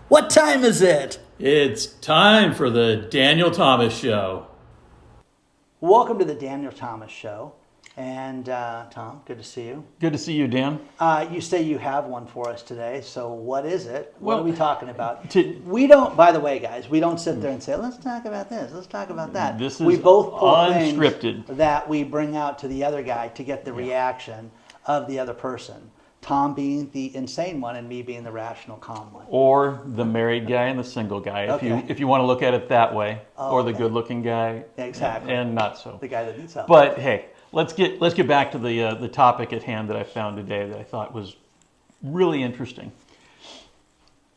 What time is it? It's time for the Daniel Thomas Show. Welcome to the Daniel Thomas Show. And Tom, good to see you. Good to see you, Dan. You say you have one for us today, so what is it? What Well, are we talking about? We don't, by the way, guys, we don't sit there and say, let's talk about this, let's talk about that. This We is both pull unscripted. things that we bring out to the other guy to get the reaction of the other person. Tom being the insane one and me being the rational, calm one. Or the married guy and the single guy, Okay. if you want to look at it that way. Oh, or the okay. good-looking guy. Exactly. And not so. The guy that needs help. But hey, let's get back to the topic at hand that I found today that I thought was really interesting.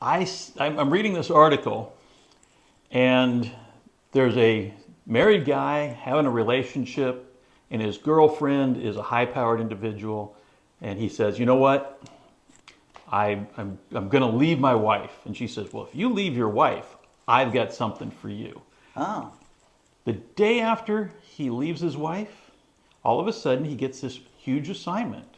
I'm reading this article, and there's a married guy having a relationship, and his girlfriend is a high-powered individual, and he says, "You know what? I'm going to leave my wife." And she says, "Well, if you leave your wife, I've got something for you." Oh. The day after he leaves his wife, all of a sudden he gets this huge assignment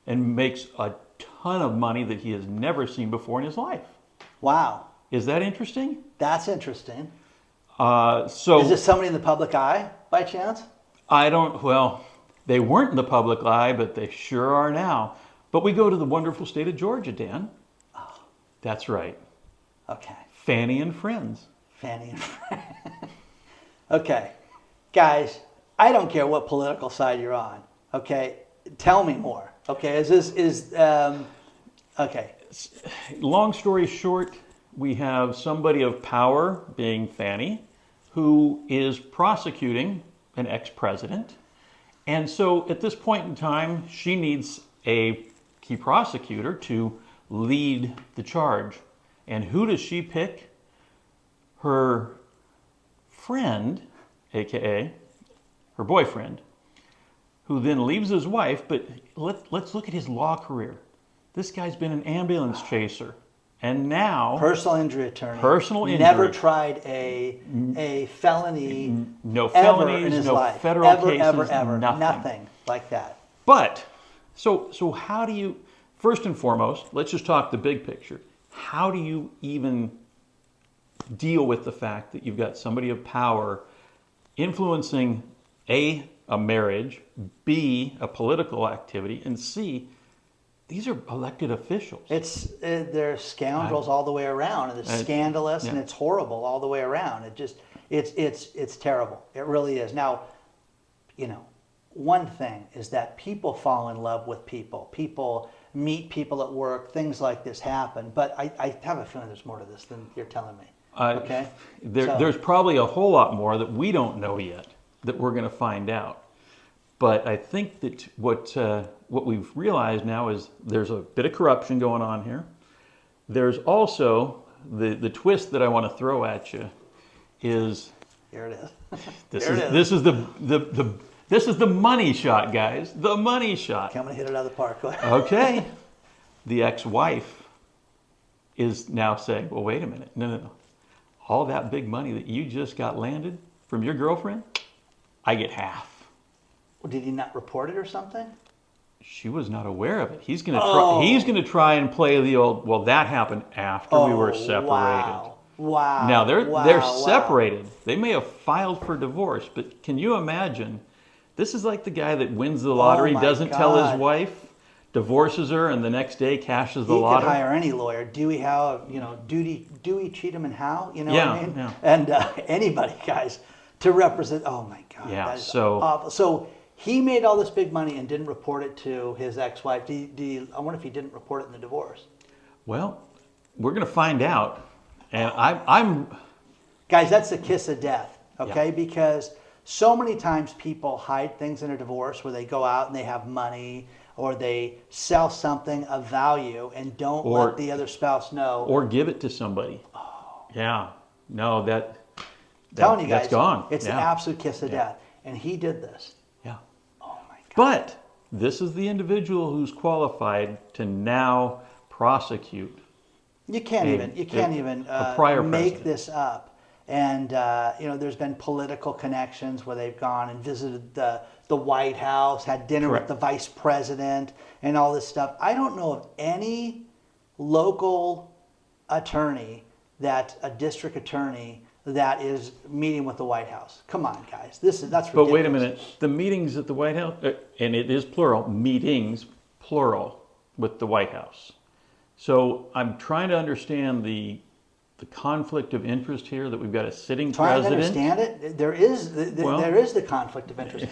and makes a ton of money that he has never seen before in his life. Wow. Is that interesting? That's interesting. So Is this somebody in the public eye by chance? well, they weren't in the public eye, but they sure are now. But we go to the wonderful state of Georgia, Dan. Oh. That's right. Okay. Fannie and Friends. Fanny and Fred. Okay. Guys, I don't care what political side you're on. Okay. Tell me more. Okay. Okay. Long story short, we have somebody of power, being Fannie, who is prosecuting an ex-president. And so at this point in time, she needs a key prosecutor to lead the charge. And who does she pick? Her friend, aka her boyfriend, who then leaves his wife. But let's look at his law career. This guy's been an ambulance chaser, and now Personal injury attorney. Personal injury. Never tried a felony. no ever felonies, in his no life. federal ever, cases, ever. nothing. Like that. But so how do you? First and foremost, let's just talk the big picture. How do you even deal with the fact that you've got somebody of power influencing A, a marriage, B, a political activity, and C, these are elected officials. They're scoundrels all the way around, and it's scandalous and it's horrible all the way around. It's terrible. It really is. Now, one thing is that people fall in love with people. People meet people at work. Things like this happen. But I have a feeling there's more to this than you're telling me. Okay. There's probably a whole lot more that we don't know yet that we're going to find out. But I think that what we've realized now is there's a bit of corruption going on here. There's also the twist that I want to throw at you is here it is. This is the money shot, guys. The money shot. I'm gonna hit it out of the park. Okay. The ex-wife is now saying, "Well, wait a minute. No. All that big money that you just got landed from your girlfriend, I get half." Well, did he not report it or something? She was not aware of it. He's going to try. He's going to try and play the old. Well, that happened after we were separated. Wow. Now they're separated. They may have filed for divorce, but can you imagine? This is like the guy that wins the lottery, doesn't tell his wife, divorces her, and the next day cashes the lottery. He could hire any lawyer. Dewey Howe, Dewey, Cheatham, and Howe. You know Yeah, what I mean? yeah. And anybody, guys, to represent. Oh my God. Yeah, That is so- awful. So he made all this big money and didn't report it to his ex-wife. I wonder if he didn't report it in the divorce. Well, we're going to find out, and I'm Guys, that's the kiss of death, okay? Yeah. Because so many times people hide things in a divorce where they go out and they have money or they sell something of value and don't let the other spouse know. Or give it to somebody. Oh. Yeah. No, Telling you guys, that's gone. It's the absolute kiss of death. And he did this. Yeah. Oh my God. But this is the individual who's qualified to now prosecute. You can't even a prior make president. this up. And there's been political connections where they've gone and visited the White House, had dinner Correct. with the vice president, and all this stuff. I don't know of any local attorney, a district attorney that is meeting with the White House. Come on, guys, that's ridiculous. But wait a minute, the meetings at the White House, and it is plural, meetings, plural, with the White House. So I'm trying to understand the conflict of interest here, that we've got a sitting Trying president. to understand it, there is the conflict of interest.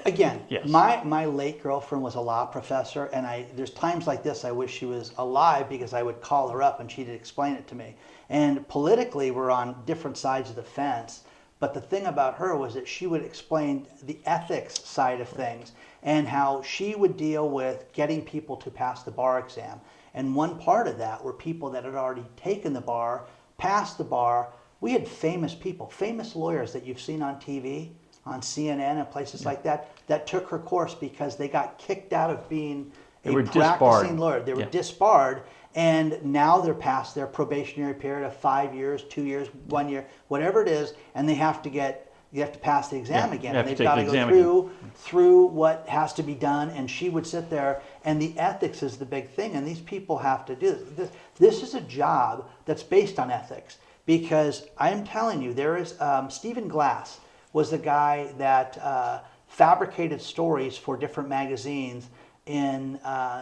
Again, Yes. my late girlfriend was a law professor, and there's times like this I wish she was alive, because I would call her up and she'd explain it to me. And politically, we're on different sides of the fence. But the thing about her was that she would explain the ethics side of things, and how she would deal with getting people to pass the bar exam. And one part of that were people that had already taken the bar, passed the bar. We had famous people, famous lawyers that you've seen on TV, on CNN and places like that took her course because they got kicked out of being a practicing lawyer. They were disbarred, and now they're past their probationary period of 5 years, 2 years, 1 year, whatever it is, and you have to pass the exam again. And they've got to go through what has to be done, and she would sit there, and the ethics is the big thing, and these people have to do this. This is a job that's based on ethics, because I'm telling you, there is, Stephen Glass was the guy that fabricated stories for different magazines in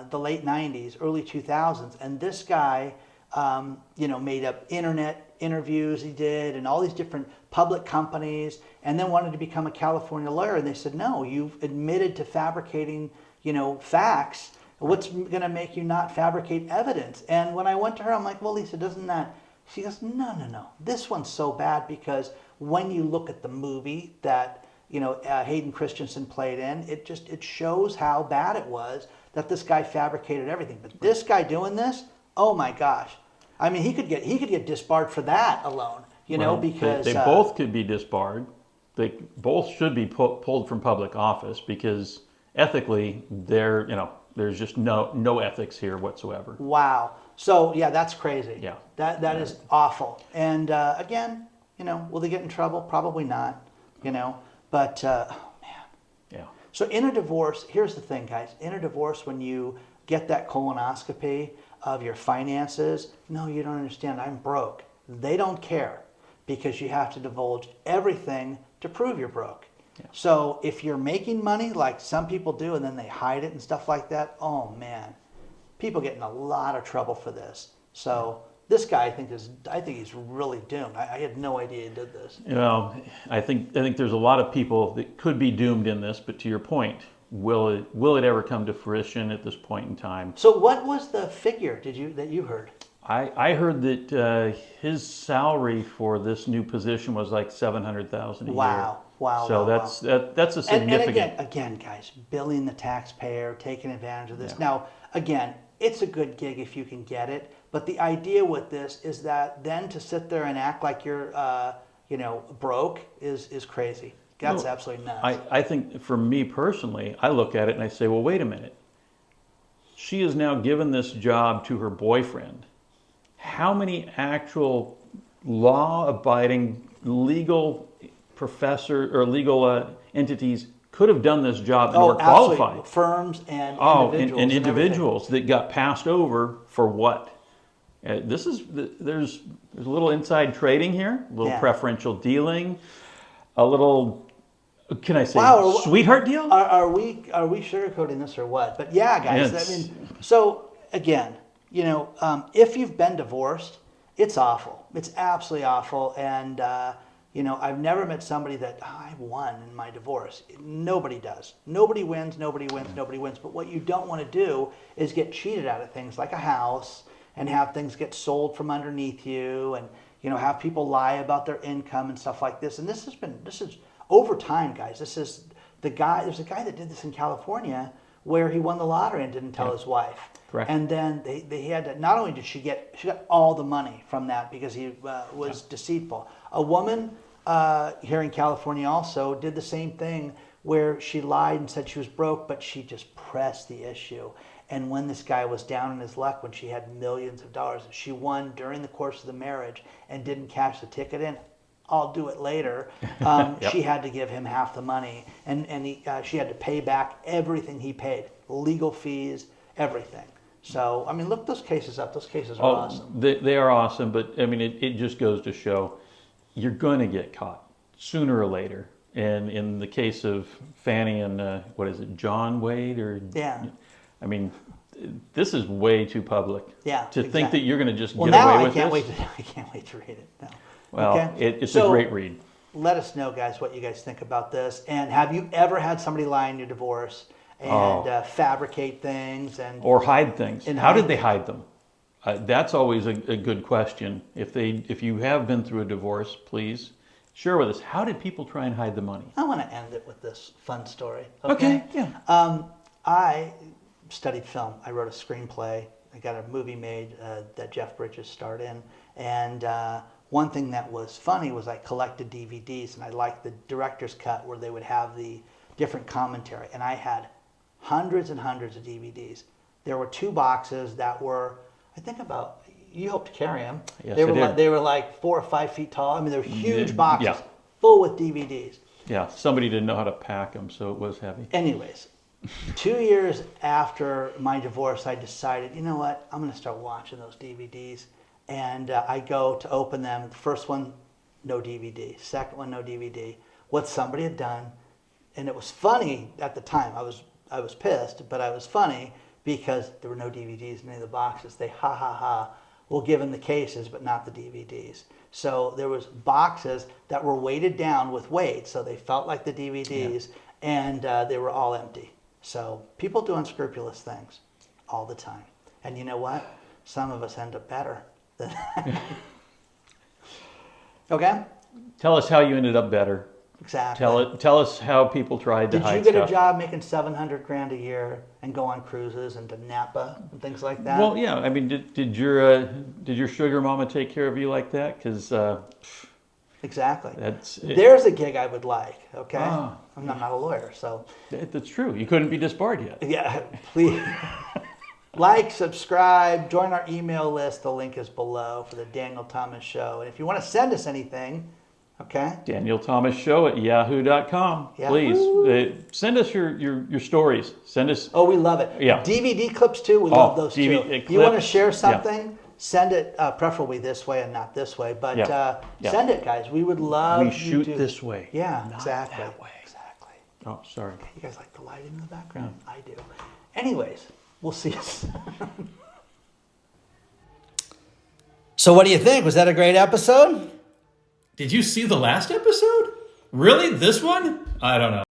the late 90s, early 2000s, and this guy, made up internet interviews he did, and all these different public companies, and then wanted to become a California lawyer. And they said, no, you've admitted to fabricating, facts. What's going to make you not fabricate evidence? And when I went to her, I'm like, well, Lisa, doesn't that? She goes, no. This one's so bad because when you look at the movie that Hayden Christensen played in, it shows how bad it was that this guy fabricated everything. But this guy doing this, oh my gosh! I mean, he could get disbarred for that alone. Because they both could be disbarred. They both should be pulled from public office, because ethically, there's just no ethics here whatsoever. Wow. So yeah, that's crazy. Yeah. That is awful. And again, will they get in trouble? Probably not. But oh man. Yeah. So in a divorce, here's the thing, guys. In a divorce, when you get that colonoscopy of your finances, no, you don't understand. I'm broke. They don't care, because you have to divulge everything to prove you're broke. Yeah. So if you're making money like some people do, and then they hide it and stuff like that, oh man, people get in a lot of trouble for this. So this guy, I think he's really doomed. I had no idea he did this. I think there's a lot of people that could be doomed in this, but to your point, will it ever come to fruition at this point in time? So what was the figure that you heard? I heard that his salary for this new position was like $700,000 a year. Wow. So that's a significant. And again, guys, billing the taxpayer, taking advantage of this. Yeah. Now, again, it's a good gig if you can get it. But the idea with this is that then to sit there and act like you're, broke is crazy. That's absolutely nuts. I think for me personally, I look at it and I say, well, wait a minute. She has now given this job to her boyfriend. How many actual law-abiding legal professor or legal entities could have done this job and were qualified? Firms and individuals. And individuals that got passed over for what? There's a little inside trading here, a little preferential dealing, a little, can I say, sweetheart deal? Are we sugarcoating this or what? But yeah, guys. Yes. I mean, so again, if you've been divorced, it's awful. It's absolutely awful. And I've never met somebody that I won in my divorce. Nobody does. Nobody wins. But what you don't want to do is get cheated out of things like a house, and have things get sold from underneath you, and have people lie about their income and stuff like this. And this is over time, guys. There's a guy that did this in California, where he won the lottery and didn't tell his wife. Correct. And then they had to, not only did she got all the money from that because he was deceitful. A woman here in California also did the same thing, where she lied and said she was broke, but she just pressed the issue. And when this guy was down in his luck, when she had millions of dollars, she won during the course of the marriage and didn't cash the ticket in. I'll do it later. She had to give him half the money, and she had to pay back everything he paid, legal fees, everything. So, I mean, look those cases up. Those cases are awesome. They are awesome, but I mean, it just goes to show you're going to get caught sooner or later. And in the case of Fannie and, what is it, John Wade? Yeah. I mean, this is way too public. Yeah. To think that you're going to just get now away with this. I can't wait to read it. No. Well, okay? it's a great read. Let us know, guys, what you guys think about this. And have you ever had somebody lie in your divorce and fabricate things or hide things? And how did they hide them? That's always a good question. If you have been through a divorce, please share with us. How did people try and hide the money? I want to end it with this fun story. Okay, yeah. I studied film. I wrote a screenplay. I got a movie made that Jeff Bridges starred in. And one thing that was funny was I collected DVDs, and I liked the director's cut where they would have the different commentary. And I had hundreds and hundreds of DVDs. There were 2 boxes that were, I think about, you helped carry them. Yes, They were like 4 or 5 feet tall. I mean, they were huge boxes, yeah. full with DVDs. Yeah, somebody didn't know how to pack them, so it was heavy. Anyways, 2 years after my divorce, I decided, you know what, I'm going to start watching those DVDs. And I go to open them. The first one, no DVD. Second one, no DVD. What somebody had done, and it was funny at the time. I was pissed, but I was funny because there were no DVDs in any of the boxes. They we'll give them the cases, but not the DVDs. So there was boxes that were weighted down with weight, so they felt like the DVDs, and they were all empty. So people do unscrupulous things all the time. And you know what? Some of us end up better. Okay? Tell us how you ended up better. Exactly. Tell us how people tried to hide stuff. Did you get a job making $700,000 a year and go on cruises and to Napa and things like that? Well, yeah. I mean, did your sugar mama take care of you like that? Because exactly. There's a gig I would like. Okay, I'm not a lawyer, so that's true. You couldn't be disbarred yet. Yeah, please. Like, subscribe, join our email list. The link is below for the Daniel Thomas Show. And if you want to send us anything, okay? DanielThomasShow@yahoo.com. Please send us your stories. Send us. Oh, we love it. Yeah. DVD clips too. We love those too. Clips. You want to share something? Send it preferably this way and not this way. But send it, guys. We would love. We shoot this way. Yeah, not exactly. That way. Exactly. Oh, sorry. Okay, you guys like the lighting in the background? Yeah. I do. Anyways. We'll see you soon. So what do you think? Was that a great episode? Did you see the last episode? Really? This one? I don't know.